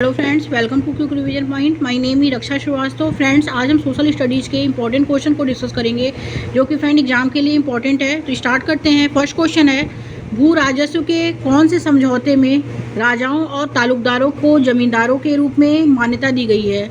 Hello friends, welcome to quick revision point. My name ही Raksha Shrivastava. Friends, आज हम social studies के इंपॉर्टेंट क्वेश्चन को डिस्कस करेंगे जो कि फ्रेंड एग्जाम के लिए इंपॉर्टेंट है। तो स्टार्ट करते हैं। फर्स्ट क्वेश्चन है, भू राजस्व के कौन से समझौते में राजाओं और तालुकदारों को जमींदारों के रूप में मान्यता दी गई है?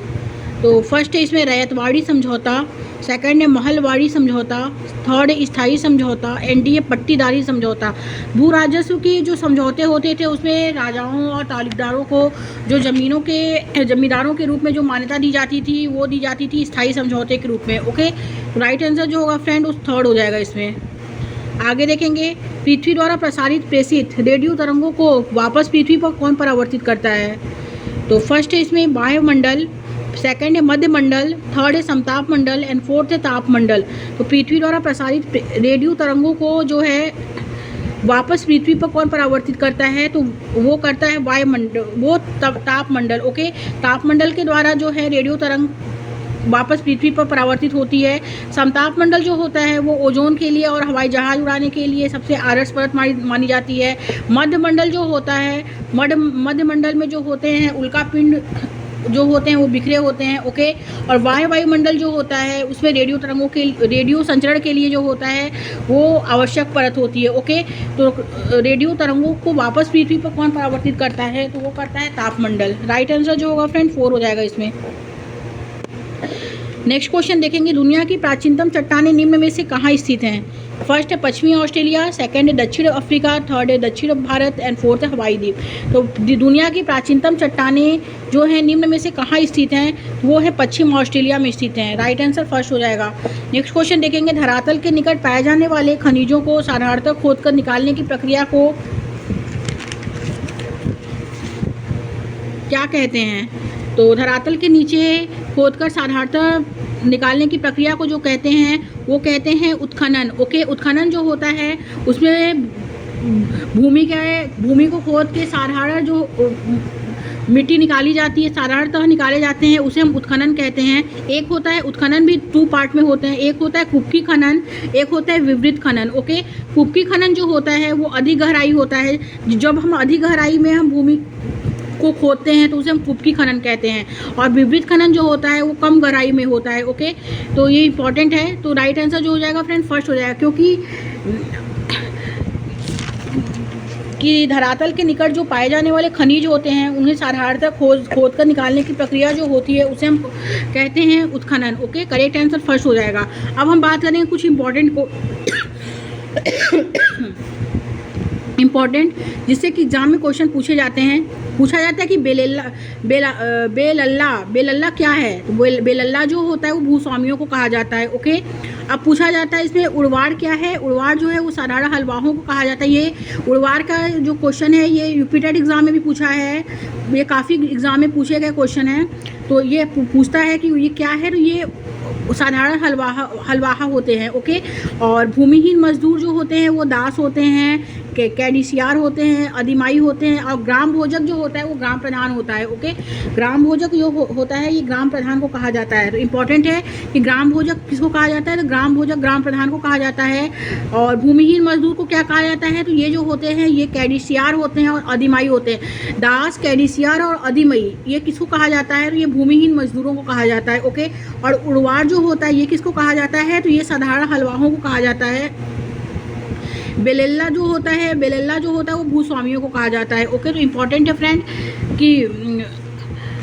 तो फर्स्ट है इसमें रैयतवाड़ी समझौता, सेकंड है महलवाड़ी समझौता, थर्ड है स्थायी समझौता, एनडीए पट्टीदारी समझौता। भू राजस्व के जो समझौते होते थे उसमें राजाओं और तालुकदारों को जो जमींदारों के रूप में जो मान्यता दी जाती थी वो दी जाती थी स्थायी समझौते के रूप में। ओके, राइट आंसर जो होगा फ्रेंड उस थर्ड हो जाएगा इसमें। आगे देखेंगे, पृथ्वी द्वारा प्रसारित प्रेषित रेडियो तरंगों को वापस पृथ्वी पर कौन परावर्तित करता है? तो फर्स्ट है इसमें वायुमंडल, सेकंड है मध्य मंडल, थर्ड है समताप मंडल एंड फोर्थ है ताप मंडल। तो पृथ्वी द्वारा प्रसारित रेडियो तरंगों को जो है वापस पृथ्वी पर कौन परावर्तित करता है? तो वो करता है वायुमंडल, वो ताप मंडल। ओके, ताप मंडल के द्वारा जो है रेडियो तरंग वापस पृथ्वी पर परावर्तित होती है। समताप मंडल जो होता है वो ओजोन के लिए और हवाई जहाज उड़ाने के लिए सबसे आदर्श परत मानी जाती है। मध्य मंडल जो होता है, मध्य मंडल में जो होते हैं उल्कापिंड जो होते हैं वो बिखरे होते हैं। ओके, और वायुमंडल जो होता है उसमें रेडियो संचरण के लिए जो होता है वो आवश्यक परत होती है। ओके, तो रेडियो तरंगों को वापस पृथ्वी पर कौन परावर्तित करता है? तो वो करता है तापमंडल। राइट आंसर जो होगा फ्रेंड 4 हो जाएगा इसमें। नेक्स्ट क्वेश्चन देखेंगे, दुनिया की प्राचीनतम चट्टानें निम्न में से कहाँ स्थित हैं? फर्स्ट है पश्चिमी ऑस्ट्रेलिया, सेकंड है दक्षिण अफ्रीका, थर्ड है दक्षिण भारत एंड फोर्थ है हवाई द्वीप। तो दुनिया की प्राचीनतम चट्टानें जो है निम्न में से कहाँ स्थित हैं? वो है पश्चिम ऑस्ट्रेलिया में स्थित हैं। राइट आंसर फर्स्ट हो जाएगा। नेक्स्ट क्वेश्चन देखेंगे, धरातल के निकट पाए जाने वाले खनिजों को साधारणतः खोदकर निकालने की प्रक्रिया को क्या कहते हैं? तो धरातल के नीचे खोदकर साधारणतः निकालने की प्रक्रिया को जो कहते हैं वो कहते हैं उत्खनन। ओके, उत्खनन जो होता है उसमें भूमि को खोद के साधारण जो मिट्टी निकाली जाती है, साधारणतः निकाले जाते हैं, उसे हम उत्खनन कहते हैं। एक होता है उत्खनन भी 2 पार्ट में होते हैं, एक होता है कुपकी खनन, एक होता है विवृत खनन। ओके, कुपकी खनन जो होता है वो अधिक गहराई होता है। जब हम अधिक गहराई में हम भूमि को खोदते हैं तो उसे हम कुपकी खनन कहते हैं, और विवृत खनन जो होता है वो कम गहराई में होता है। ओके, तो ये इंपॉर्टेंट है। तो राइट आंसर जो हो जाएगा फ्रेंड फर्स्ट हो जाएगा, क्योंकि धरातल के निकट जो पाए जाने वाले खनिज होते हैं उन्हें साधारणतः खोद कर निकालने की प्रक्रिया जो होती है उसे हम कहते हैं उत्खनन। ओके, करेक्ट आंसर फर्स्ट हो जाएगा। अब हम बात करेंगे कुछ इम्पॉर्टेंट जिससे कि एग्जाम में क्वेश्चन पूछा जाता है कि बेलल्ला क्या है? तो बेलल्ला जो होता है वो भूस्वामियों को कहा जाता है। ओके, अब पूछा जाता है इसमें उड़वाड़ क्या है? उड़वाड़ जो है वो साधारण हलवाहों को कहा जाता है। ये उड़वाड़ का जो क्वेश्चन है ये यूपीटेट एग्जाम में भी पूछा है, ये काफ़ी एग्जाम में पूछे गए क्वेश्चन है। तो ये पूछता है कि ये क्या है? तो ये साधारण हलवाहा होते हैं। ओके, और भूमिहीन मजदूर जो होते हैं वो दास होते हैं, कैडिसियार होते हैं, अधिमाई होते हैं, और ग्राम भोजक जो होता है वो ग्राम प्रधान होता है। ओके, ग्राम भोजक जो होता है ये ग्राम प्रधान को कहा जाता है। तो इंपॉर्टेंट है कि ग्राम भोजक किसको कहा जाता है? तो ग्राम भोजक ग्राम प्रधान को कहा जाता है। और भूमिहीन मजदूर को क्या कहा जाता है? तो ये जो होते हैं ये कैडिसियार होते हैं और अधिमाई होते हैं। दास, कैडिसियार और अधिमई ये किसको कहा जाता है? तो ये भूमिहीन मजदूरों को कहा जाता है। ओके, और उड़वाड़ जो होता है ये किसको कहा जाता है? तो ये साधारण हलवाहों को कहा जाता है। बेलल्ला जो होता है वो भूस्वामियों को कहा जाता है। ओके, तो इम्पॉर्टेंट है फ्रेंड कि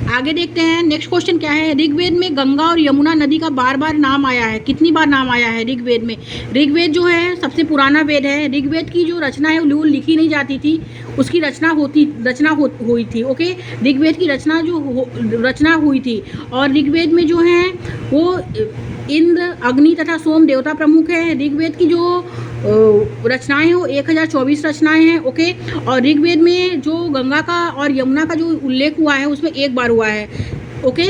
आगे देखते हैं। नेक्स्ट क्वेश्चन क्या है, ऋग्वेद में गंगा और यमुना नदी का बार बार नाम आया है, कितनी बार नाम आया है ऋग्वेद में? ऋग्वेद जो है सबसे पुराना वेद है। ऋग्वेद की जो रचना है वो लिखी नहीं जाती थी, उसकी रचना हुई थी। ओके, ऋग्वेद की रचना हुई थी, और ऋग्वेद में जो है वो इंद्र, अग्नि तथा सोम देवता प्रमुख है। ऋग्वेद की जो रचनाएं हैं वो 1024 रचनाएं हैं। ओके, और ऋग्वेद में जो गंगा का और यमुना का जो उल्लेख हुआ है उसमें एक बार हुआ है। ओके,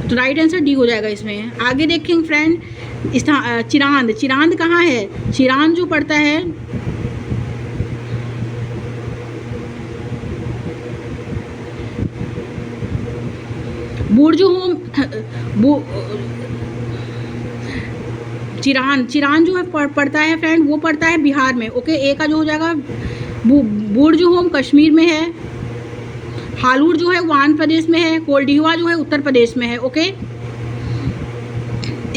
तो राइट आंसर डी हो जाएगा इसमें। आगे देखेंगे फ्रेंड, चिरांद कहाँ है? चिरांद जो पड़ता है चिरान जो है पड़ता है फ्रेंड वो पड़ता है बिहार में। ओके, ए का जो हो जाएगा बुर्ज होम कश्मीर में है, हालूर जो है वो आंध्र प्रदेश में है, कोल्डिवा जो है उत्तर प्रदेश में है। ओके,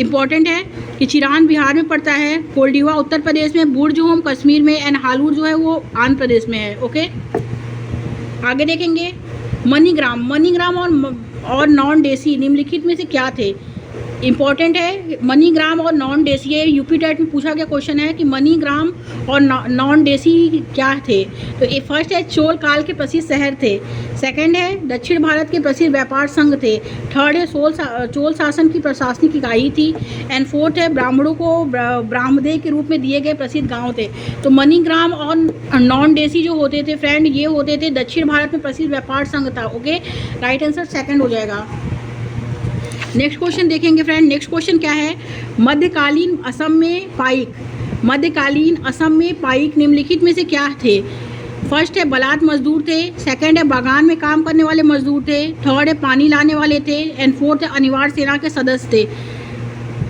इम्पॉर्टेंट है कि चिरान बिहार में पड़ता है, कोल्डिवा उत्तर प्रदेश में, बुर्जहोम कश्मीर में एंड हालूर जो है वो आंध्र प्रदेश में है। ओके, आगे देखेंगे मनीग्राम। मनीग्राम और नॉन देसी निम्नलिखित में से क्या थे? इम्पॉर्टेंट है मनीग्राम और नॉन देसी, ये यूपी टेट में पूछा गया क्वेश्चन है कि मनीग्राम और नॉन देसी क्या थे। तो ये फर्स्ट है चोल काल के प्रसिद्ध शहर थे, सेकंड है दक्षिण भारत के प्रसिद्ध व्यापार संघ थे, थर्ड है चोल शासन की प्रशासनिक इकाई थी एंड फोर्थ है ब्राह्मणों को ब्राह्मदेव के रूप में दिए गए प्रसिद्ध गाँव थे। तो मनीग्राम और नॉन देसी जो होते थे फ्रेंड, ये होते थे दक्षिण भारत में प्रसिद्ध व्यापार संघ था। ओके, राइट आंसर सेकंड हो जाएगा। नेक्स्ट क्वेश्चन देखेंगे फ्रेंड। नेक्स्ट क्वेश्चन क्या है? मध्यकालीन असम में पाइक। मध्यकालीन असम में पाइक निम्नलिखित में से क्या थे? फर्स्ट है बलात् मजदूर थे, सेकंड है बागान में काम करने वाले मजदूर थे, थर्ड है पानी लाने वाले थे एंड फोर्थ है अनिवार्य सेना के सदस्य थे।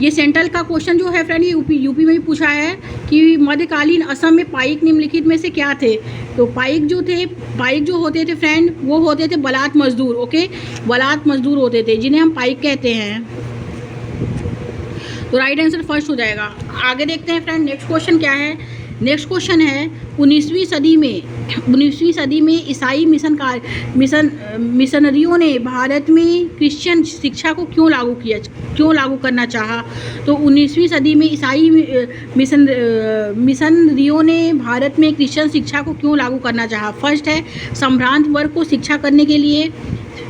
ये सेंट्रल का क्वेश्चन जो है फ्रेंड, ये यूपी में भी पूछा है कि मध्यकालीन असम में पाइक निम्नलिखित में से क्या थे? तो पाइक जो होते थे फ्रेंड, वो होते थे बलात् मजदूर। ओके, बलात् मजदूर होते थे जिन्हें हम पाइक कहते हैं। तो राइट आंसर फर्स्ट हो जाएगा। आगे देखते हैं फ्रेंड, नेक्स्ट क्वेश्चन क्या है? नेक्स्ट क्वेश्चन है 19वीं सदी में ईसाई मिशनरियों ने भारत में क्रिश्चियन शिक्षा को क्यों लागू करना चाहा? तो 19वीं सदी में ईसाई मिशनरियों ने भारत में क्रिश्चियन शिक्षा को क्यों लागू करना चाहा? फर्स्ट है संभ्रांत वर्ग को शिक्षा करने के लिए,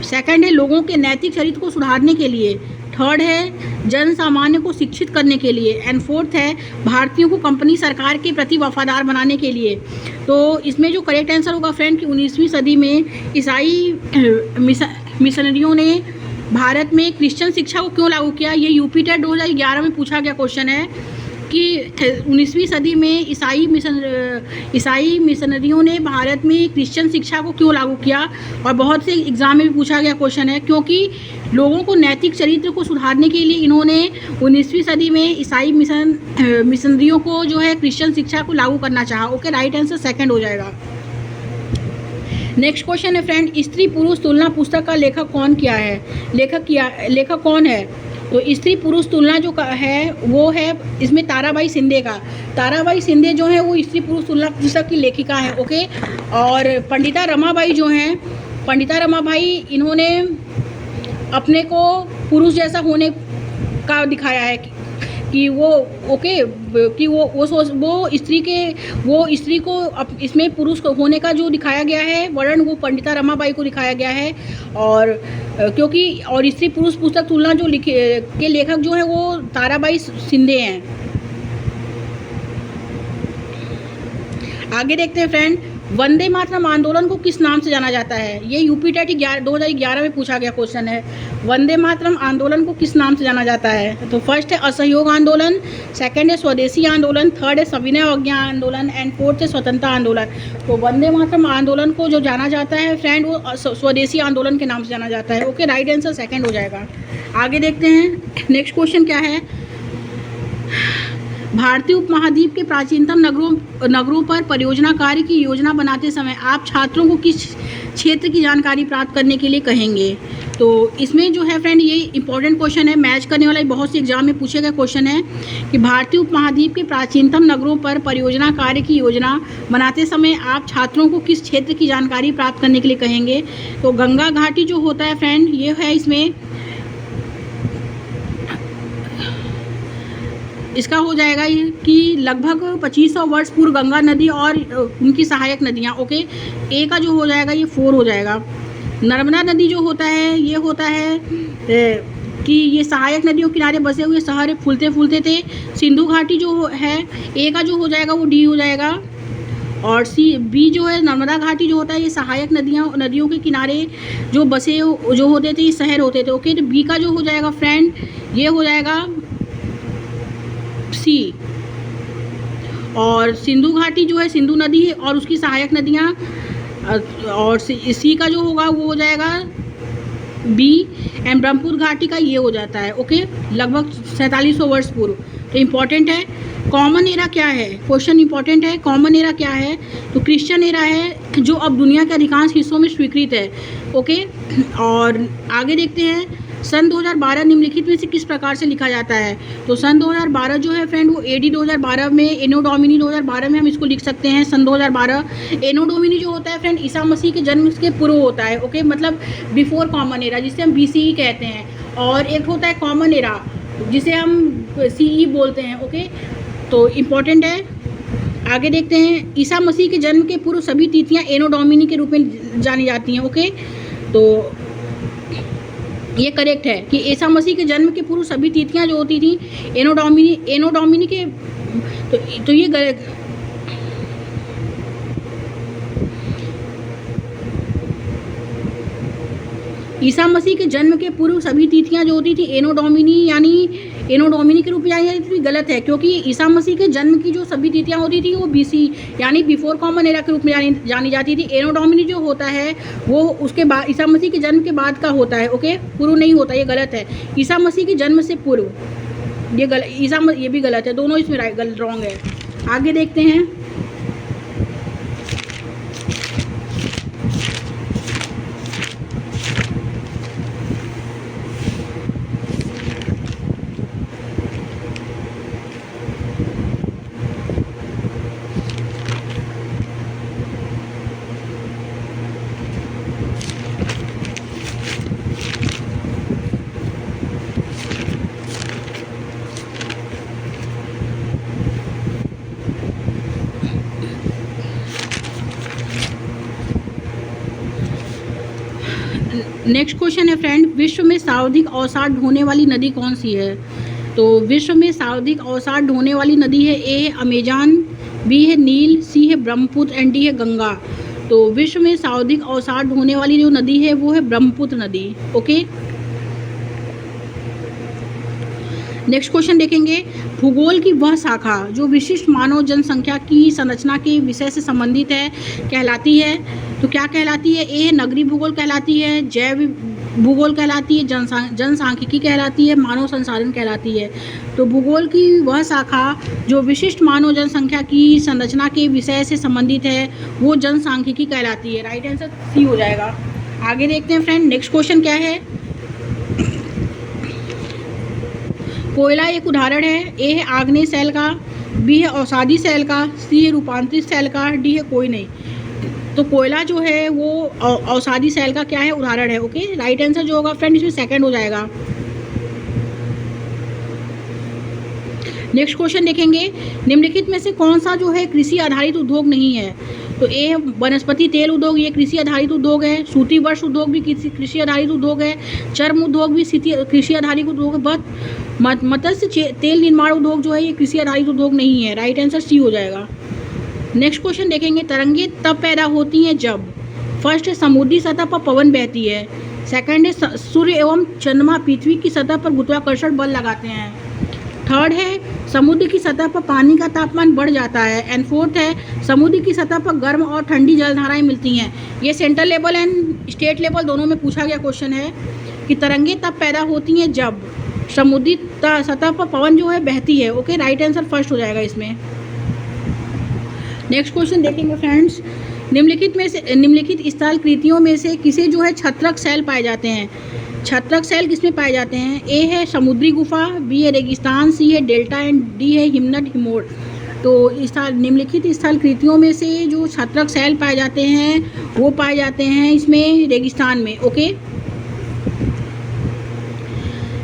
सेकंड है लोगों के नैतिक चरित्र को सुधारने के लिए, थर्ड है जन सामान्य को शिक्षित करने के लिए एंड फोर्थ है भारतीयों को कंपनी सरकार के प्रति वफादार बनाने के लिए। तो इसमें जो करेक्ट आंसर होगा फ्रेंड कि 19वीं सदी में ईसाई मिशनरियों ने भारत में क्रिश्चियन शिक्षा को क्यों लागू किया? ये यूपी टेट 2011 में पूछा गया क्वेश्चन है कि 19वीं सदी में ईसाई मिशनरियों ने भारत में क्रिश्चियन शिक्षा को क्यों लागू किया। और बहुत से एग्जाम में भी पूछा गया क्वेश्चन है क्योंकि लोगों को नैतिक चरित्र को सुधारने के लिए इन्होंने 19वीं सदी में ईसाई मिशनरियों को जो है क्रिश्चियन शिक्षा को लागू करना चाहा। ओके, राइट आंसर सेकंड हो जाएगा। नेक्स्ट क्वेश्चन है फ्रेंड, स्त्री पुरुष तुलना पुस्तक का लेखक कौन किया है? लेखक कौन है? तो स्त्री पुरुष तुलना जो है वो है इसमें ताराबाई शिंदे का। ताराबाई शिंदे जो है वो स्त्री पुरुष तुलना पुस्तक की लेखिका है। ओके, और पंडिता रमाबाई जो हैं, पंडिता रमाबाई इन्होंने अपने को पुरुष जैसा होने का दिखाया है कि वो ओके कि वो स्त्री को इसमें पुरुष होने का जो दिखाया गया है वर्ण, वो पंडिता रमाबाई को दिखाया गया है। और क्योंकि और स्त्री पुरुष पुस्तक तुलना जो के लेखक जो है वो ताराबाई शिंदे हैं। आगे देखते हैं फ्रेंड, वंदे मातरम आंदोलन को किस नाम से जाना जाता है? ये यूपी टेट 2011 में पूछा गया क्वेश्चन है। वंदे मातरम आंदोलन को किस नाम से जाना जाता है? तो फर्स्ट है असहयोग आंदोलन, सेकंड है स्वदेशी आंदोलन, थर्ड है सविनय अवज्ञा आंदोलन एंड फोर्थ है स्वतंत्रता आंदोलन। तो वंदे मातरम आंदोलन को जो जाना जाता है फ्रेंड वो स्वदेशी आंदोलन के नाम से जाना जाता है। ओके, राइट आंसर सेकेंड हो जाएगा। आगे देखते हैं नेक्स्ट क्वेश्चन क्या है। भारतीय उपमहाद्वीप के प्राचीनतम नगरों पर परियोजना कार्य की योजना बनाते समय आप छात्रों को किस क्षेत्र की जानकारी प्राप्त करने के लिए कहेंगे? तो इसमें जो है फ्रेंड ये इंपॉर्टेंट क्वेश्चन है, मैच करने वाला बहुत से एग्जाम में पूछे गए क्वेश्चन है कि भारतीय उपमहाद्वीप के प्राचीनतम नगरों पर परियोजना कार्य की योजना बनाते समय आप छात्रों को किस क्षेत्र की जानकारी प्राप्त करने के लिए कहेंगे? तो गंगा घाटी जो होता है फ्रेंड ये है, इसमें इसका हो जाएगा कि लगभग 2500 वर्ष पूर्व गंगा नदी और उनकी सहायक नदियाँ। ओके, ए का जो हो जाएगा ये 4 हो जाएगा। नर्मदा नदी जो होता है ये होता है कि ये सहायक नदियों किनारे बसे हुए शहर फूलते फूलते थे। सिंधु घाटी जो है ए का जो हो जाएगा वो डी हो जाएगा। और बी जो है नर्मदा घाटी जो होता है ये सहायक नदियों के किनारे जो बसे जो होते थे ये शहर होते थे। ओके, तो बी का जो हो जाएगा फ्रेंड ये हो जाएगा सी। और सिंधु घाटी जो है सिंधु नदी और उसकी सहायक नदियाँ, और सी का जो होगा वो हो जाएगा बी एंड ब्रह्मपुत्र घाटी का ये हो जाता है। ओके, लगभग 4700 वर्ष पूर्व। तो इम्पॉर्टेंट है कॉमन एरा क्या है, क्वेश्चन इंपॉर्टेंट है। कॉमन एरा क्या है? तो क्रिश्चियन एरा है जो अब दुनिया के अधिकांश हिस्सों में स्वीकृत है। ओके, और आगे देखते हैं सन 2012 निम्नलिखित में से किस प्रकार से लिखा जाता है। तो सन 2012 जो है फ्रेंड वो एडी 2012 में, एनो डोमिनी 2012 में हम इसको लिख सकते हैं। सन 2012 एनो डोमिनी जो होता है फ्रेंड ईसा मसीह के जन्म के पूर्व होता है। ओके, मतलब बिफोर कॉमन एरा जिसे हम BCE कहते हैं, और एक होता है कॉमन एरा जिसे हम CE बोलते हैं। ओके, तो इम्पॉर्टेंट है। आगे देखते हैं ईसा मसीह के जन्म के पूर्व सभी तिथियां एनो डोमिनी के रूप में जानी जाती हैं। ओके, तो ये करेक्ट है कि ईसा मसीह के जन्म के पूर्व सभी तिथियां जो होती थी एनो डोमिनी के, तो ये गलत। ईसा मसीह के जन्म के पूर्व सभी तिथियां जो होती थी एनो डोमिनी के रूप में जानी जाती थी, गलत है, क्योंकि ईसा मसीह के जन्म की जो सभी तिथियां होती थी वो BC यानी बिफोर कॉमन एरा के रूप में जानी जाती थी। एनो डोमिनी जो होता है वो उसके बाद ईसा मसीह के जन्म के बाद का होता है। ओके, पूर्व नहीं होता, ये गलत है। ईसा मसीह के जन्म से पूर्व, ये गलत, ये भी गलत है, दोनों इसमें रॉन्ग है। आगे देखते हैं नेक्स्ट क्वेश्चन है फ्रेंड, विश्व में सर्वाधिक अवसाद ढोने वाली नदी कौन सी है। तो विश्व में सर्वाधिक अवसाद ढोने वाली नदी है, ए है अमेजन, बी है नील, सी है ब्रह्मपुत्र एंड डी है गंगा। तो विश्व में सर्वाधिक अवसाद ढोने वाली जो नदी है वो है ब्रह्मपुत्र नदी। ओके, नेक्स्ट क्वेश्चन देखेंगे, भूगोल की वह शाखा जो विशिष्ट मानव जनसंख्या की संरचना के विषय से संबंधित है कहलाती है। तो क्या कहलाती है, ए नगरीय भूगोल कहलाती है, जैव भूगोल कहलाती है, जनसांख्यिकी कहलाती है, मानव संसाधन कहलाती है। तो भूगोल की वह शाखा जो विशिष्ट मानव जनसंख्या की संरचना के विषय से संबंधित है वो जनसांख्यिकी कहलाती है। राइट आंसर सी हो जाएगा। आगे देखते हैं फ्रेंड, नेक्स्ट क्वेश्चन क्या है। कोयला एक उदाहरण है, ए है आग्नेय सेल का, बी है अवसादी सेल का, सी है रूपांतरित सेल का, डी है कोई नहीं। तो कोयला जो है वो अवसादी सेल का क्या है, उदाहरण है। ओके, राइट आंसर जो होगा फ्रेंड इसमें सेकंड हो जाएगा। नेक्स्ट क्वेश्चन देखेंगे, निम्नलिखित में से कौन सा जो है कृषि आधारित उद्योग नहीं है। तो ए है वनस्पति तेल उद्योग, ये कृषि आधारित उद्योग है। सूती वस्त्र उद्योग भी कृषि आधारित उद्योग है। चर्म उद्योग भी कृषि आधारित उद्योग है। बट मत्स्य तेल निर्माण उद्योग जो है ये कृषि आधारित उद्योग नहीं है। राइट आंसर सी हो जाएगा। नेक्स्ट क्वेश्चन देखेंगे, तरंगे तब पैदा होती हैं जब, फर्स्ट है समुद्री सतह पर पवन बहती है, सेकंड है सूर्य एवं चंद्रमा पृथ्वी की सतह पर गुरुत्वाकर्षण बल लगाते हैं, थर्ड है समुद्र की सतह पर पानी का तापमान बढ़ जाता है, एंड फोर्थ है समुद्र की सतह पर गर्म और ठंडी जलधाराएं मिलती हैं। ये central level and state level दोनों में पूछा गया क्वेश्चन है कि तरंगे तब पैदा होती हैं जब समुद्री सतह पर पवन जो है बहती है। ओके, राइट आंसर फर्स्ट हो जाएगा इसमें। नेक्स्ट क्वेश्चन देखेंगे फ्रेंड्स, निम्नलिखित स्थलाकृतियों में से किसे जो है छत्रक सेल पाए जाते हैं। छत्रक सेल किसमें पाए जाते हैं, ए है समुद्री गुफा, बी है रेगिस्तान, सी है डेल्टा एंड डी है हिमनद हिमोर। तो निम्नलिखित स्थलाकृतियों में से जो छत्रक सेल पाए जाते हैं वो पाए जाते हैं इसमें रेगिस्तान में। ओके,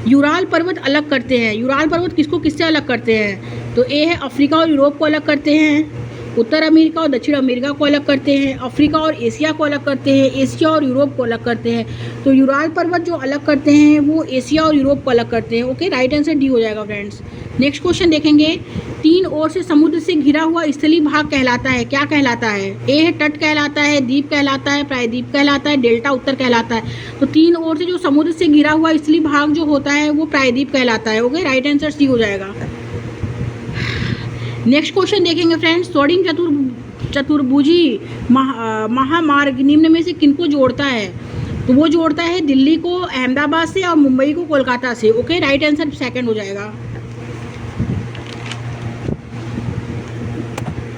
यूराल पर्वत अलग करते हैं, यूराल पर्वत किसको किससे अलग करते हैं। तो ए है अफ्रीका और यूरोप को अलग करते हैं, उत्तर अमेरिका और दक्षिण अमेरिका को अलग करते हैं, अफ्रीका और एशिया को अलग करते हैं, एशिया और यूरोप को अलग करते हैं। तो यूराल पर्वत जो अलग करते हैं वो एशिया और यूरोप को अलग करते हैं। ओके, राइट आंसर डी हो जाएगा फ्रेंड्स। नेक्स्ट क्वेश्चन देखेंगे, तीन ओर से समुद्र से घिरा हुआ स्थलीय भाग कहलाता है, क्या कहलाता है। ए है तट कहलाता है, द्वीप कहलाता है, प्रायद्वीप कहलाता है, डेल्टा उत्तर कहलाता है। तो तीन ओर से जो समुद्र से घिरा हुआ स्थलीय भाग जो होता है वो प्रायद्वीप कहलाता है। ओके, राइट आंसर सी हो जाएगा। नेक्स्ट क्वेश्चन देखेंगे फ्रेंड्स, स्वर्णिम चतुर्भुजी महामार्ग निम्न में से किनको जोड़ता है। तो वो जोड़ता है दिल्ली को अहमदाबाद से और मुंबई को कोलकाता से। ओके, राइट आंसर सेकंड हो जाएगा।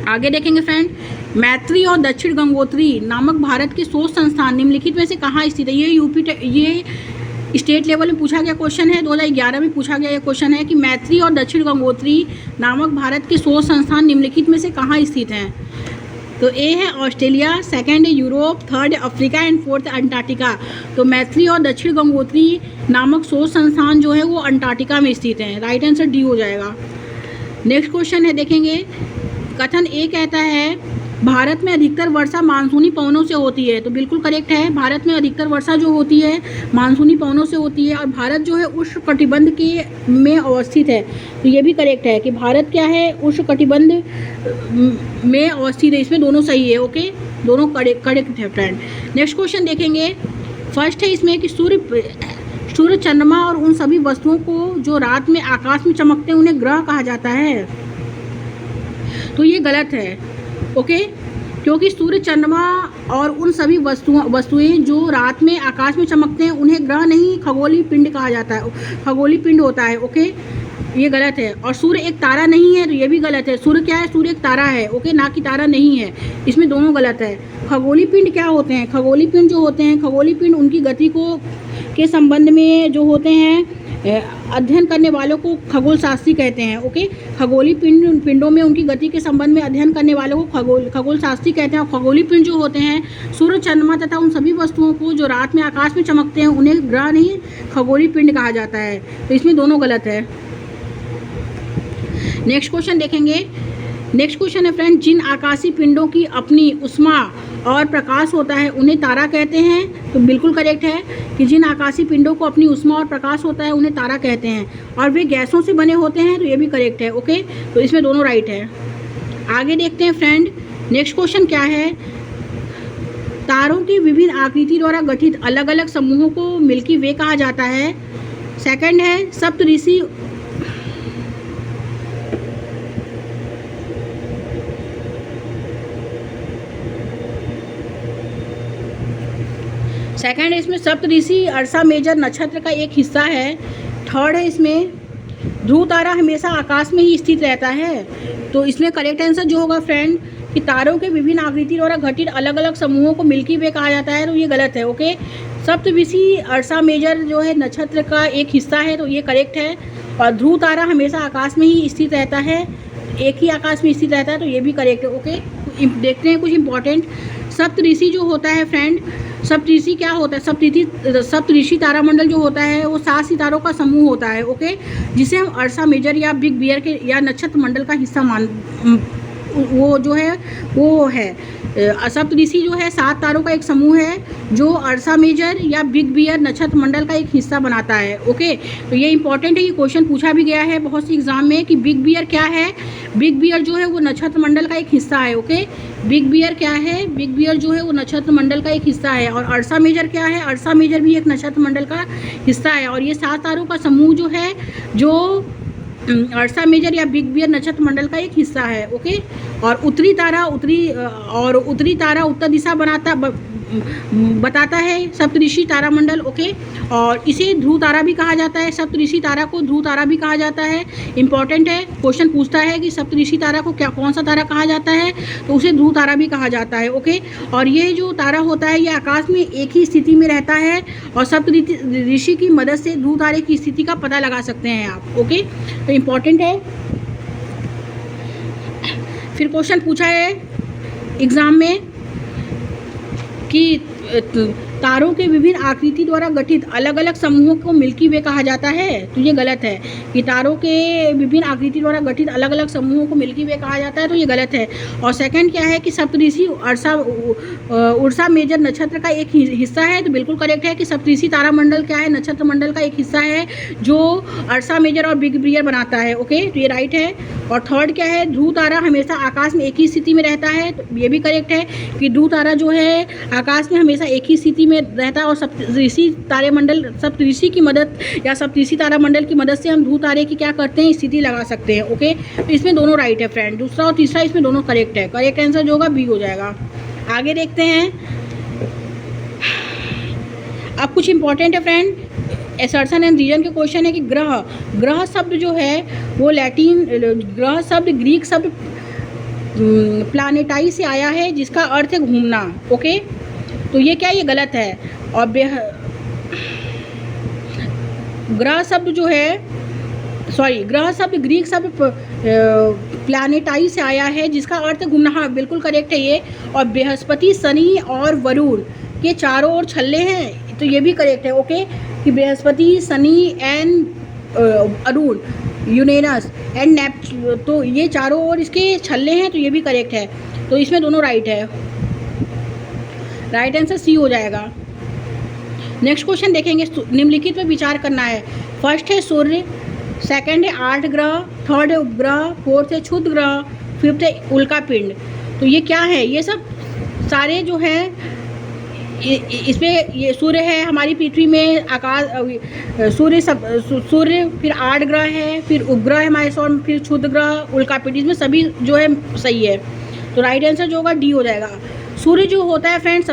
आगे देखेंगे फ्रेंड, मैत्री और दक्षिण गंगोत्री नामक भारत के शोध संस्थान निम्नलिखित में से कहाँ स्थित है? ये स्टेट लेवल में पूछा गया क्वेश्चन है, 2011 में पूछा गया ये क्वेश्चन है कि मैत्री और दक्षिण गंगोत्री नामक भारत के शोध संस्थान निम्नलिखित में से कहाँ स्थित हैं? तो ए है ऑस्ट्रेलिया, सेकंड है यूरोप, थर्ड है अफ्रीका एंड फोर्थ अंटार्कटिका। तो मैत्री और दक्षिण गंगोत्री नामक शोध संस्थान जो है वो अंटार्कटिका में स्थित हैं। राइट आंसर डी हो जाएगा। नेक्स्ट क्वेश्चन है, देखेंगे। कथन ए कहता है भारत में अधिकतर वर्षा मानसूनी पवनों से होती है। तो बिल्कुल करेक्ट है, भारत में अधिकतर वर्षा जो होती है मानसूनी पवनों से होती है। और भारत जो है उष्णकटिबंध के में अवस्थित है। तो ये भी करेक्ट है कि भारत क्या है, उष्णकटिबंध में अवस्थित है। इसमें दोनों सही है। ओके, दोनों करेक्ट है फ्रेंड। नेक्स्ट क्वेश्चन देखेंगे। फर्स्ट है इसमें कि सूर्य, चंद्रमा और उन सभी वस्तुओं को जो रात में आकाश में चमकते हैं उन्हें ग्रह कहा जाता है। तो ये गलत है। ओके, क्योंकि सूर्य, चंद्रमा और उन सभी वस्तुएं जो रात में आकाश में चमकते हैं उन्हें ग्रह नहीं खगोलीय पिंड कहा जाता है। खगोलीय पिंड होता है। ओके, ये गलत है। और सूर्य एक तारा नहीं है, तो ये भी गलत है। सूर्य क्या है, सूर्य एक तारा है। ओके, ना कि तारा नहीं है। इसमें दोनों गलत है। खगोलीय पिंड क्या होते हैं? खगोलीय पिंड जो होते हैं, खगोलीय पिंड उनकी गति के संबंध में जो होते हैं अध्ययन करने वालों को खगोल शास्त्री कहते हैं। ओके, खगोलीय पिंडों में उनकी गति के संबंध में अध्ययन करने वालों को खगोल शास्त्री कहते हैं। और खगोलीय पिंड जो होते हैं सूर्य, चंद्रमा तथा उन सभी वस्तुओं को जो रात में आकाश में चमकते हैं उन्हें ग्रह नहीं खगोलीय पिंड कहा जाता है। तो इसमें दोनों गलत है। नेक्स्ट क्वेश्चन देखेंगे। नेक्स्ट क्वेश्चन है फ्रेंड, जिन आकाशीय पिंडों की अपनी उष्मा और प्रकाश होता है उन्हें तारा कहते हैं। तो बिल्कुल करेक्ट है कि जिन आकाशीय पिंडों को अपनी उष्मा और प्रकाश होता है उन्हें तारा कहते हैं। और वे गैसों से बने होते हैं। तो ये भी करेक्ट है। ओके, तो इसमें दोनों राइट है। आगे देखते हैं फ्रेंड। नेक्स्ट क्वेश्चन क्या है, तारों की विभिन्न आकृति द्वारा गठित अलग अलग समूहों को मिल्की वे कहा जाता है। सेकंड है सप्तऋषि। सेकंड है इसमें सप्तऋषि अर्सा मेजर नक्षत्र का एक हिस्सा है। थर्ड है इसमें ध्रुव तारा हमेशा आकाश में ही स्थित रहता है। तो इसमें करेक्ट आंसर जो होगा फ्रेंड कि तारों के विभिन्न आकृति द्वारा गठित अलग अलग समूहों को मिल्की वे कहा जाता है। तो ये गलत है। ओके, सप्तऋषि अर्सा मेजर जो है नक्षत्र का एक हिस्सा है। तो ये करेक्ट है। और ध्रुव तारा हमेशा आकाश में ही स्थित रहता है, एक ही आकाश में स्थित रहता है। तो ये भी करेक्ट है। ओके, देखते हैं कुछ इंपॉर्टेंट। सप्तऋषि जो होता है फ्रेंड, सप्तऋषि क्या होता है? सप्तऋषि तारामंडल जो होता है वो 7 सितारों का समूह होता है। ओके, जिसे हम अर्सा मेजर या बिग बियर के या नक्षत्र मंडल का हिस्सा वो जो है वो है। सप्तऋषि जो है 7 तारों का एक समूह है जो अर्सा मेजर या बिग बियर नक्षत्र मंडल का एक हिस्सा बनाता है। ओके, तो ये इंपॉर्टेंट है। ये क्वेश्चन पूछा भी गया है बहुत सी एग्जाम में कि बिग बियर क्या है। बिग बियर जो है वो नक्षत्र मंडल का एक हिस्सा है। ओके, बिग बियर क्या है? बिग बियर जो है वो नक्षत्र मंडल का एक हिस्सा है। और अर्सा मेजर क्या है? अर्सा मेजर भी एक नक्षत्र मंडल का हिस्सा है। और ये 7 तारों का समूह जो है जो अर्सा मेजर या बिग बियर नक्षत्र मंडल का एक हिस्सा है। ओके, और उत्तरी तारा उत्तर दिशा बताता है सप्तऋषि तारामंडल। ओके, और इसे ध्रुव तारा भी कहा जाता है। सप्तऋषि तारा को ध्रुव तारा भी कहा जाता है। इंपॉर्टेंट है, क्वेश्चन पूछता है कि सप्तऋषि तारा को कौन सा तारा कहा जाता है? तो उसे ध्रुव तारा भी कहा जाता है। ओके, और ये जो तारा होता है ये आकाश में एक ही स्थिति में रहता है और सप्तऋषि की मदद से ध्रुव तारे की स्थिति का पता लगा सकते हैं आप। ओके, तो इम्पॉर्टेंट है। फिर क्वेश्चन पूछा है एग्जाम में कि तारों के विभिन्न आकृति द्वारा गठित अलग अलग समूहों को मिल्की वे कहा जाता है। तो ये गलत है कि तारों के विभिन्न आकृति द्वारा गठित अलग अलग समूहों को मिल्की वे कहा जाता है। तो ये गलत है। और सेकंड क्या है कि सप्तऋषि उर्सा मेजर नक्षत्र का एक हिस्सा है। तो बिल्कुल करेक्ट है कि सप्तऋषि तारामंडल क्या है? नक्षत्र मंडल का एक हिस्सा है जो अर्सा मेजर और बिग बियर बनाता है। ओके, तो ये राइट है। और थर्ड क्या है? ध्रुव तारा हमेशा आकाश में एक ही स्थिति में रहता है। तो ये भी करेक्ट है कि ध्रुव तारा जो है आकाश में हमेशा एक ही स्थिति में रहता है। और सप्तऋषि तारामंडल सप्तऋषि की मदद या सप्तऋषि तारामंडल की मदद से हम ध्रुव तारे की क्या करते हैं? स्थिति लगा सकते हैं। ओके, तो इसमें दोनों राइट है फ्रेंड। दूसरा और तीसरा इसमें दोनों करेक्ट है। करेक्ट आंसर जो होगा बी हो जाएगा। आगे देखते हैं। अब कुछ इंपॉर्टेंट है फ्रेंड, असर्शन एंड रीजन के क्वेश्चन है कि ग्रह शब्द जो है वो लैटिन ग्रह शब्द ग्रीक शब्द प्लानेटाई से आया है जिसका अर्थ है घूमना। ओके, तो ये क्या, ये गलत है। और ग्रह शब्द जो है, सॉरी, ग्रह शब्द ग्रीक शब्द प्लानेटाई से आया है जिसका अर्थ है घूमना। हाँ, बिल्कुल करेक्ट है ये। और बृहस्पति, शनि और वरुण के चारों ओर छल्ले हैं, तो ये भी करेक्ट है। ओके, कि Brihaspati, Shani and Arun, Uranus and Neptune, तो ये चारों ओर इसके छल्ले हैं, तो ये भी करेक्ट है। तो इसमें दोनों राइट है। राइट आंसर सी हो जाएगा। नेक्स्ट क्वेश्चन देखेंगे, निम्नलिखित पर विचार करना है। फर्स्ट है सूर्य, सेकंड है 8 ग्रह, थर्ड है उपग्रह, फोर्थ है क्षुद्र ग्रह, फिफ्थ है उल्का पिंड। तो ये क्या है, ये सब सारे जो हैं इसमें, ये सूर्य है हमारी पृथ्वी में, आकाश सूर्य, फिर 8 ग्रह है, फिर उपग्रह है हमारे सौर, फिर क्षुद्र ग्रह, उल्का पिंड, इसमें सभी जो है सही है। तो राइट आंसर जो होगा डी हो जाएगा। सूर्य जो होता है फ्रेंड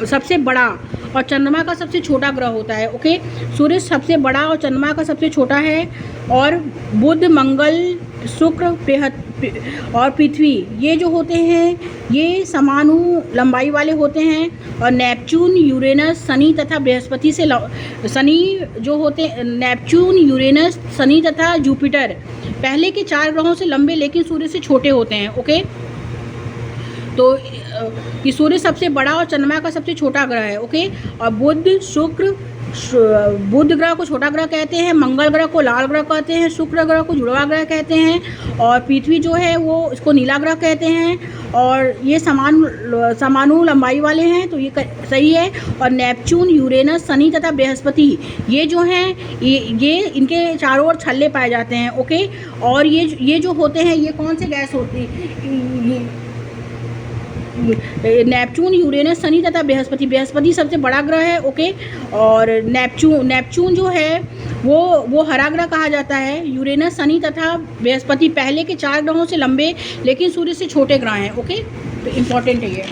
सबसे बड़ा और चंद्रमा का सबसे छोटा ग्रह होता है। ओके, सूर्य सबसे बड़ा और चंद्रमा का सबसे छोटा है। और बुध, मंगल, शुक्र और पृथ्वी ये जो होते हैं ये समानु लंबाई वाले होते हैं। और नेपच्यून, यूरेनस, शनि तथा बृहस्पति से शनि जो होते हैं, नेपच्यून, यूरेनस, शनि तथा जुपिटर पहले के 4 ग्रहों से लंबे लेकिन सूर्य से छोटे होते हैं। ओके, तो कि सूर्य सबसे बड़ा और चंद्रमा का सबसे छोटा ग्रह है। ओके, और बुध ग्रह को छोटा ग्रह कहते हैं, मंगल ग्रह को लाल ग्रह कहते हैं, शुक्र ग्रह को जुड़वा ग्रह कहते हैं, और पृथ्वी जो है वो इसको नीला ग्रह कहते हैं। और ये समानु लंबाई वाले हैं, तो ये सही है। और नेपच्यून, यूरेनस, शनि तथा बृहस्पति ये जो हैं ये इनके चारों ओर छल्ले पाए जाते हैं। ओके, और ये जो होते हैं ये कौन से गैस होती है, नेपच्यून, यूरेनस, शनि तथा बृहस्पति सबसे बड़ा ग्रह है। ओके, और नेपच्यून जो है वो हरा ग्रह कहा जाता है। यूरेनस, शनि तथा बृहस्पति पहले के 4 ग्रहों से लंबे लेकिन सूर्य से छोटे ग्रह हैं। ओके, तो इम्पोर्टेंट है ये।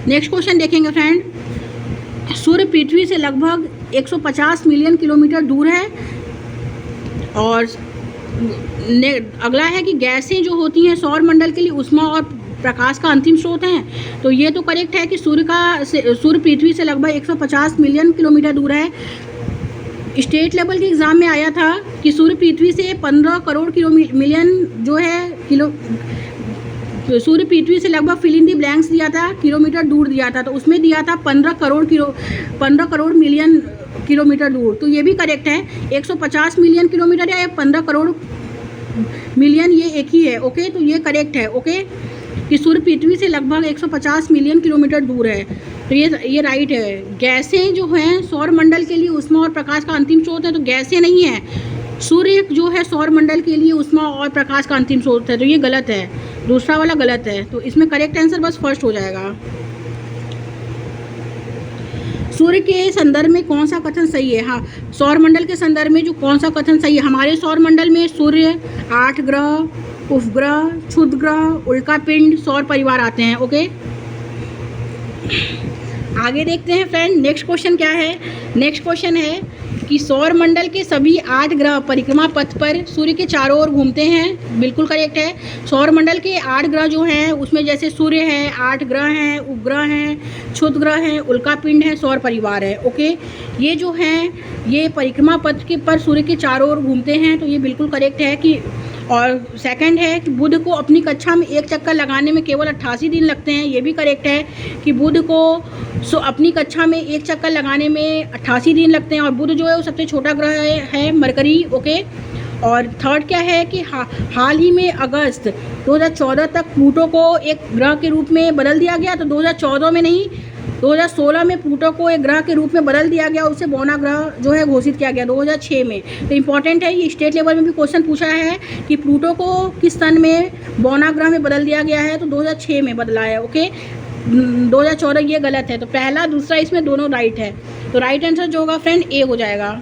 नेक्स्ट क्वेश्चन देखेंगे फ्रेंड, सूर्य पृथ्वी से लगभग 150 मिलियन किलोमीटर दूर है। और अगला है कि गैसें जो होती हैं सौर मंडल के लिए ऊष्मा और प्रकाश का अंतिम स्रोत हैं। तो ये तो करेक्ट है कि सूर्य पृथ्वी से लगभग 150 मिलियन किलोमीटर दूर है। स्टेट लेवल के एग्ज़ाम में आया था कि सूर्य पृथ्वी से 15 करोड़ मिलियन जो है सूर्य पृथ्वी से लगभग फिल इन दी ब्लैंक्स दिया था, किलोमीटर दूर दिया था, तो उसमें दिया था 15 करोड़ मिलियन किलोमीटर दूर। तो ये भी करेक्ट है, 150 मिलियन किलोमीटर या 15 करोड़ मिलियन ये एक ही है। ओके, तो ये करेक्ट है। ओके, कि सूर्य पृथ्वी से लगभग 150 मिलियन किलोमीटर दूर है, तो ये राइट है। गैसें जो हैं सौर मंडल के लिए ऊष्मा और प्रकाश का अंतिम स्रोत है, तो गैसें नहीं है, सूर्य जो है सौर मंडल के लिए ऊष्मा और प्रकाश का अंतिम स्रोत है, तो ये गलत है, दूसरा वाला गलत है। तो इसमें करेक्ट आंसर बस फर्स्ट हो जाएगा। सूर्य के संदर्भ में कौन सा कथन सही है? हाँ, सौर मंडल के संदर्भ में जो कौन सा कथन सही है, हमारे सौर मंडल में सूर्य, 8 ग्रह, उपग्रह, क्षुद्र ग्रह, उल्का पिंड, सौर परिवार आते हैं। ओके, आगे देखते हैं फ्रेंड, नेक्स्ट क्वेश्चन क्या है। नेक्स्ट क्वेश्चन है कि सौर मंडल के सभी 8 ग्रह परिक्रमा पथ पर सूर्य के चारों ओर घूमते हैं। बिल्कुल करेक्ट है। सौर मंडल के 8 ग्रह जो हैं उसमें जैसे सूर्य है, 8 ग्रह हैं, उपग्रह हैं, क्षुद्र ग्रह हैं, उल्का पिंड है, सौर परिवार है। ओके, ये जो हैं ये परिक्रमा पथ के पर सूर्य के चारों ओर घूमते हैं, तो ये बिल्कुल करेक्ट है कि। और सेकंड है कि बुध को अपनी कक्षा में एक चक्कर लगाने में केवल 88 दिन लगते हैं, ये भी करेक्ट है कि बुध को अपनी कक्षा में एक चक्कर लगाने में 88 दिन लगते हैं। और बुध जो है वो सबसे छोटा ग्रह है मरकरी। ओके, और थर्ड क्या है कि हाल ही में अगस्त 2014 तक प्लूटो को एक ग्रह के रूप में बदल दिया गया। तो 2014 में नहीं, 2016 में प्लूटो को एक ग्रह के रूप में बदल दिया गया, उसे बौना ग्रह जो है घोषित किया गया 2006 में। तो इम्पॉर्टेंट है, ये स्टेट लेवल में भी क्वेश्चन पूछा है कि प्लूटो को किस सन में बौना ग्रह में बदल दिया गया है, तो 2006 में बदला है। ओके, 2014 ये गलत है, तो पहला दूसरा इसमें दोनों राइट है। तो राइट आंसर जो होगा फ्रेंड ए हो जाएगा।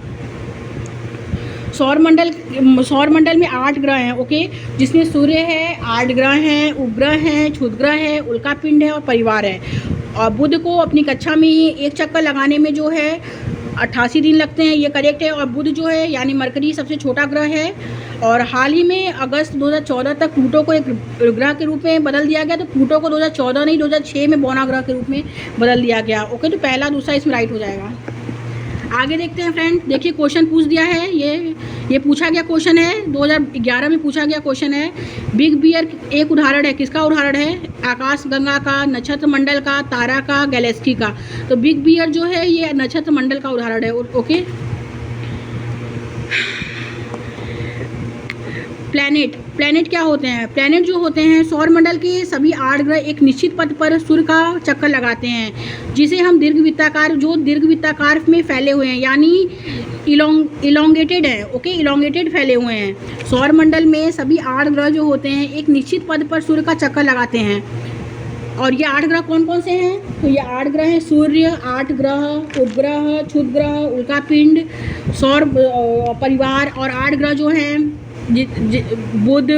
सौर मंडल में 8 ग्रह हैं। ओके, जिसमें सूर्य है, 8 ग्रह हैं, उपग्रह हैं, क्षुद्र ग्रह है, उल्का पिंड है और परिवार है। और बुध को अपनी कक्षा में एक चक्कर लगाने में जो है 88 दिन लगते हैं, ये करेक्ट है। और बुध जो है यानी मरकरी सबसे छोटा ग्रह है। और हाल ही में अगस्त 2014 तक प्लूटो को एक ग्रह के रूप में बदल दिया गया। तो प्लूटो को 2014 नहीं 2006 में बौना ग्रह के रूप में बदल दिया गया। ओके, तो पहला दूसरा इसमें राइट हो जाएगा। आगे देखते हैं फ्रेंड, देखिए क्वेश्चन पूछ दिया है, ये पूछा गया क्वेश्चन है, 2011 में पूछा गया क्वेश्चन है। बिग बियर एक उदाहरण है, किसका उदाहरण है? आकाश गंगा का, नक्षत्र मंडल का, तारा का, गैलेक्सी का। तो बिग बियर जो है ये नक्षत्र मंडल का उदाहरण है। ओके, प्लैनेट क्या होते हैं? प्लैनेट जो होते हैं सौर मंडल के सभी 8 ग्रह एक निश्चित पथ पर सूर्य का चक्कर लगाते हैं, जिसे हम दीर्घवृत्ताकार में फैले हुए हैं, यानी इलोंगेटेड है। ओके, इलोंगेटेड फैले हुए हैं। सौर मंडल में सभी 8 ग्रह जो होते हैं एक निश्चित पथ पर सूर्य का चक्कर लगाते हैं। और ये 8 ग्रह कौन कौन से हैं? तो ये 8 ग्रह हैं: सूर्य, 8 ग्रह, उपग्रह, क्षुद्रग्रह, उल्कापिंड, सौर परिवार। और 8 ग्रह जो हैं बुध,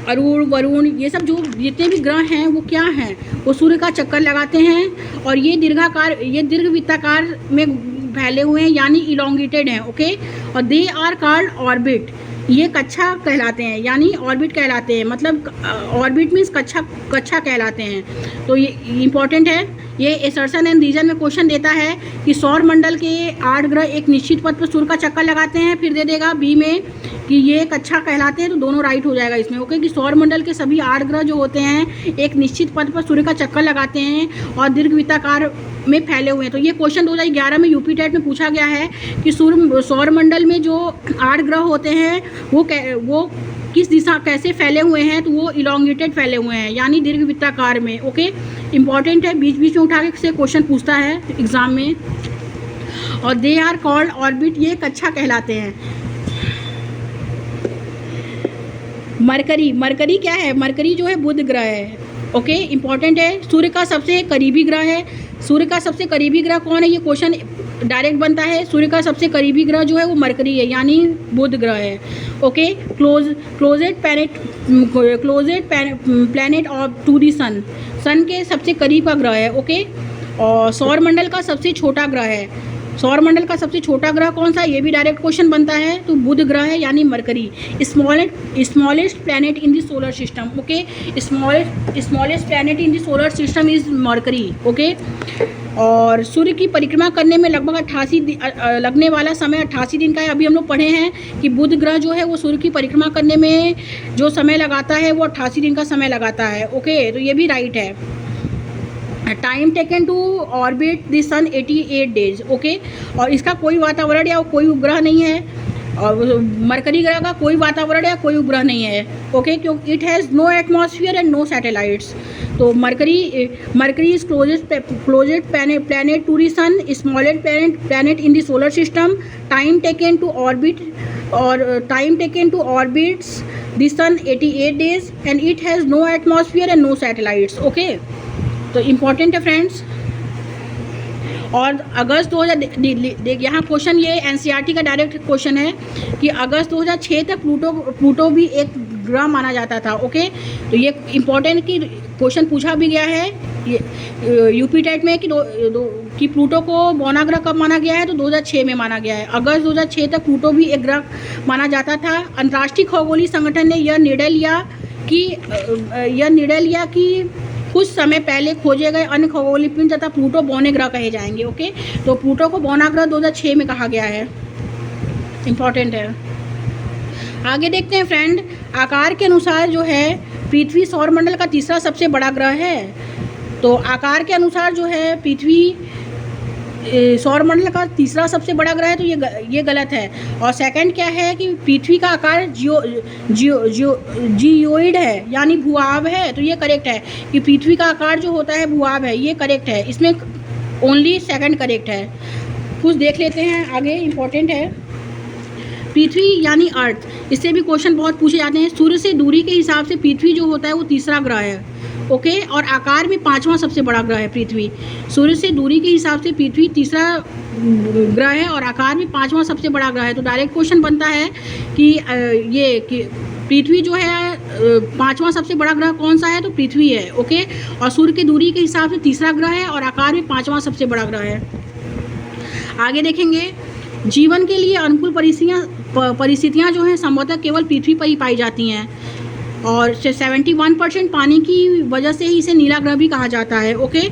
अरुण, वरुण, ये सब जो जितने भी ग्रह हैं वो क्या हैं? वो सूर्य का चक्कर लगाते हैं और ये दीर्घवृत्ताकार में फैले हुए हैं, यानी इलोंगेटेड हैं। ओके, और दे आर कॉल्ड ऑर्बिट। ये कक्षा कहलाते हैं, यानी ऑर्बिट कहलाते हैं, मतलब ऑर्बिट मीन्स कक्षा कहलाते हैं। तो ये इंपॉर्टेंट है। ये एसर्शन एंड रीजन में क्वेश्चन देता है कि सौर मंडल के 8 ग्रह एक निश्चित पथ पर सूर्य का चक्कर लगाते हैं। फिर दे देगा बी में कि ये कक्षा कहलाते हैं, तो दोनों राइट हो जाएगा इसमें। ओके, कि सौर मंडल के सभी 8 ग्रह जो होते हैं एक निश्चित पथ पर सूर्य का चक्कर लगाते हैं और दीर्घवृत्ताकार में फैले हुए हैं। तो ये क्वेश्चन 2011 में यूपी टेट में पूछा गया है कि सौर मंडल में जो 8 ग्रह होते हैं वो किस दिशा कैसे फैले हुए हैं? तो वो इलोंगेटेड फैले हुए हैं, यानी दीर्घवृत्ताकार में। ओके, इंपॉर्टेंट है, बीच बीच में उठा के से क्वेश्चन पूछता है एग्जाम में। और दे आर कॉल्ड ऑर्बिट, ये कक्षा कहलाते हैं। मरकरी क्या है? मरकरी जो है बुध ग्रह है। ओके, इंपॉर्टेंट है, सूर्य का सबसे करीबी ग्रह है। सूर्य का सबसे करीबी ग्रह कौन है? ये क्वेश्चन डायरेक्ट बनता है। सूर्य का सबसे करीबी ग्रह जो है वो मरकरी है, यानी बुध ग्रह है। Okay, closed planet of to the sun के सबसे करीब का ग्रह है। ओके, और सौर मंडल का सबसे छोटा ग्रह है। सौर मंडल का सबसे छोटा ग्रह कौन सा? ये भी डायरेक्ट क्वेश्चन बनता है, तो बुध ग्रह है, यानी mercury. Smallest planet in the solar system. Okay, smallest planet in the solar system is mercury. Okay, और सूर्य की परिक्रमा करने में लगभग 88 लगने वाला समय 88 दिन का है। अभी हम लोग पढ़े हैं कि बुध ग्रह जो है वो सूर्य की परिक्रमा करने में जो समय लगाता है वो 88 दिन का समय लगाता है। ओके, तो ये भी राइट है। Time taken to orbit the sun 88 days. Okay, और इसका कोई वातावरण या कोई उपग्रह नहीं है, और मरकरी ग्रह का कोई वातावरण या कोई उपग्रह नहीं है। ओके, क्योंकि it has no atmosphere and no satellites. तो Mercury is closest planet to the sun, smallest planet in the solar system. Time taken to orbits the sun 88 days and it has no atmosphere and no satellites. Okay, तो important है friends. और अगस्त 2000 यहाँ question ये NCERT का direct question है कि अगस्त 2006 तक प्लूटो भी एक ग्रह माना जाता था। ओके, तो ये इम्पोर्टेंट कि क्वेश्चन पूछा भी गया है यूपी टेट में कि प्लूटो को बौना ग्रह कब माना गया है? तो 2006 में माना गया है। अगस्त 2006 तक प्लूटो भी एक ग्रह माना जाता था। अंतर्राष्ट्रीय खगोलीय संगठन ने यह निर्णय लिया कि कुछ समय पहले खोजे गए अन्य खगोलीय पिंड तथा प्लूटो बौने ग्रह कहे जाएंगे। ओके, तो प्लूटो को बौना ग्रह 2006 में कहा गया है। इम्पॉर्टेंट है। आगे देखते हैं फ्रेंड, आकार के अनुसार जो है पृथ्वी सौरमंडल का तीसरा सबसे बड़ा ग्रह है। तो आकार के अनुसार जो है पृथ्वी सौरमंडल का तीसरा सबसे बड़ा ग्रह है, तो ये गलत है। और सेकंड क्या है कि पृथ्वी का आकार जियोइड है, यानी भूआब है, तो ये करेक्ट है कि पृथ्वी का आकार जो होता है भूआब है, ये करेक्ट है। इसमें ओनली सेकंड करेक्ट है। कुछ देख लेते हैं आगे, इम्पोर्टेंट है। पृथ्वी यानी अर्थ, इससे भी क्वेश्चन बहुत पूछे जाते हैं। सूर्य से दूरी के हिसाब से पृथ्वी जो होता है वो तीसरा ग्रह है। ओके, और आकार में 5वां सबसे बड़ा ग्रह है पृथ्वी। सूर्य से दूरी के हिसाब से पृथ्वी तीसरा ग्रह है और आकार में 5वां सबसे बड़ा ग्रह है। तो डायरेक्ट क्वेश्चन बनता है कि पृथ्वी जो है 5वां सबसे बड़ा ग्रह कौन सा है? तो पृथ्वी है। ओके, और सूर्य की दूरी के हिसाब से तीसरा ग्रह है और आकार में 5वां सबसे बड़ा ग्रह है। आगे देखेंगे, जीवन के लिए अनुकूल परिस्थितियाँ जो हैं संभवतः केवल पृथ्वी पर ही पाई जाती हैं और 71% पानी की वजह से ही इसे नीला ग्रह भी कहा जाता है, ओके,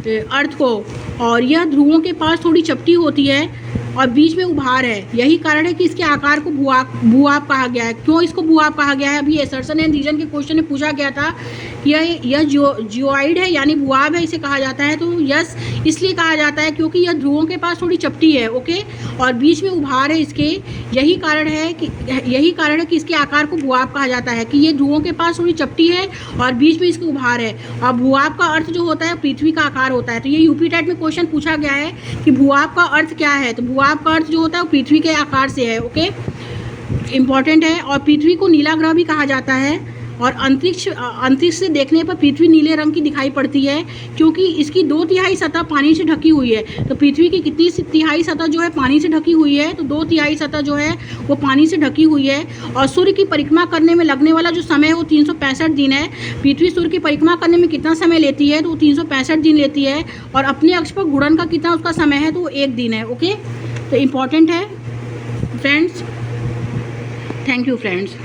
अर्थ को। और यह ध्रुवों के पास थोड़ी चपटी होती है और बीच में उभार है, यही कारण है कि इसके आकार को भूआब कहा गया है। क्यों इसको भूआब कहा गया है? अभी एसर्सन एंड रीजन के क्वेश्चन में पूछा गया था कि यह जियोइड है यानी भूआब है, इसे कहा जाता है। तो यस इसलिए कहा जाता है क्योंकि यह ध्रुवों के पास थोड़ी चपटी है, ओके, और बीच में उभार है इसके, यही कारण है कि इसके आकार को भूआब कहा जाता है कि ये ध्रुवों के पास थोड़ी चपटी है और बीच में इसके उभार है। और भूआब का अर्थ जो होता है पृथ्वी का आकार होता है। तो ये यूपी टेट में क्वेश्चन पूछा गया है कि भूआब का अर्थ क्या है। तो भूआब का अर्थ जो होता है वो पृथ्वी के आकार से है, ओके, इम्पॉर्टेंट है। और पृथ्वी को नीला ग्रह भी कहा जाता है और अंतरिक्ष से देखने पर पृथ्वी नीले रंग की दिखाई पड़ती है क्योंकि इसकी 2/3 सतह पानी से ढकी हुई है। तो पृथ्वी की कितनी तिहाई सतह जो है पानी से ढकी हुई है? तो 2/3 सतह जो है वो पानी से ढकी हुई है। और सूर्य की परिक्रमा करने में लगने वाला जो समय है वो 365 दिन है। पृथ्वी सूर्य की परिक्रमा करने में कितना समय लेती है? तो वो 365 दिन लेती है। और अपने अक्ष पर घूर्णन का कितना उसका समय है? तो वो 1 दिन है, ओके। तो इम्पॉर्टेंट है फ्रेंड्स। Thank you friends.